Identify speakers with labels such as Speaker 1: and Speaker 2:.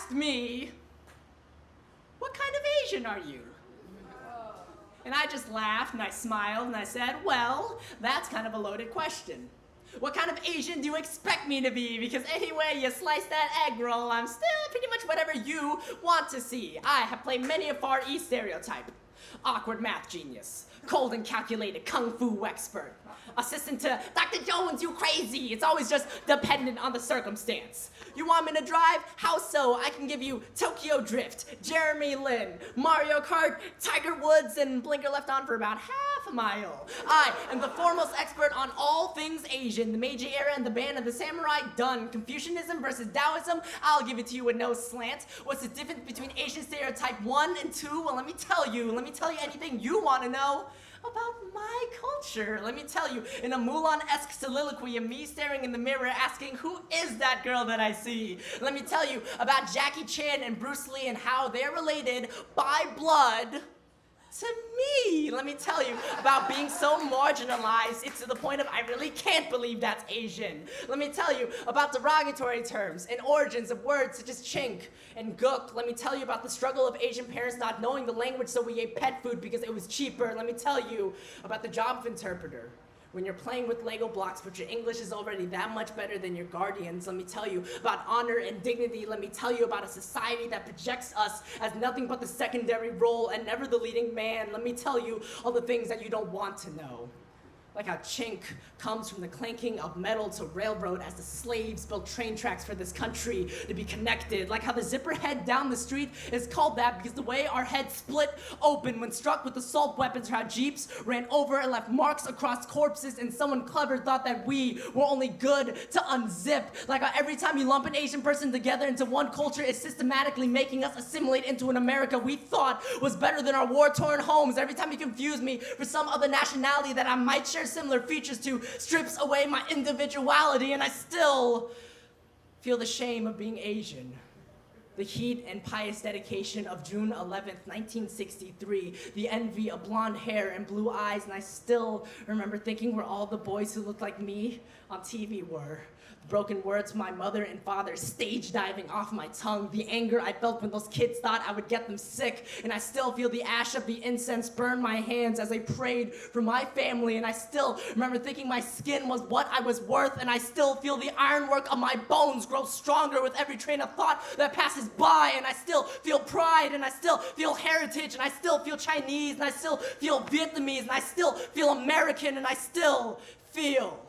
Speaker 1: asked me, what kind of Asian are you? And I just laughed and I smiled and I said, well, that's kind of a loaded question. What kind of Asian do you expect me to be? Because anyway you slice that egg roll, I'm still pretty much whatever you want to see. I have played many a Far East stereotype. Awkward math genius, cold and calculated kung fu expert, assistant to Dr. Jones, you crazy. It's always just dependent on the circumstance. You want me to drive? How so? I can give you Tokyo Drift, Jeremy Lin, Mario Kart, Tiger Woods, and blinker left on for about half a mile. I am the foremost expert on all things Asian, the Meiji era and the band of the samurai, done. Confucianism versus Taoism, I'll give it to you with no slant. What's the difference between Asian stereotype 1 and 2? Well, let me tell you anything you want to know about my culture. Let me tell you, in a Mulan-esque soliloquy of me staring in the mirror asking, who is that girl that I see? Let me tell you about Jackie Chan and Bruce Lee and how they're related by blood to me. Let me tell you about being so marginalized, it's to the point of I really can't believe that's Asian. Let me tell you about derogatory terms and origins of words such as chink and gook. Let me tell you about the struggle of Asian parents not knowing the language, so we ate pet food because it was cheaper. Let me tell you about the job of interpreter. When you're playing with Lego blocks, but your English is already that much better than your guardians. Let me tell you about honor and dignity. Let me tell you about a society that projects us as nothing but the secondary role and never the leading man. Let me tell you all the things that you don't want to know. Like how chink comes from the clanking of metal to railroad as the slaves built train tracks for this country to be connected. Like how the zipper head down the street is called that because the way our heads split open when struck with assault weapons, or how jeeps ran over and left marks across corpses, and someone clever thought that we were only good to unzip. Like how every time you lump an Asian person together into one culture, it's systematically making us assimilate into an America we thought was better than our war-torn homes. Every time you confuse me for some other nationality that I might share similar features to, strips away my individuality, and I still feel the shame of being Asian. The heat and pious dedication of June 11th, 1963, the envy of blonde hair and blue eyes, and I still remember thinking where all the boys who looked like me on TV were. Broken words my mother and father stage diving off my tongue, the anger I felt when those kids thought I would get them sick, and I still feel the ash of the incense burn my hands as I prayed for my family, and I still remember thinking my skin was what I was worth, and I still feel the ironwork of my bones grow stronger with every train of thought that passes by, and I still feel pride, and I still feel heritage, and I still feel Chinese, and I still feel Vietnamese, and I still feel American, and I still feel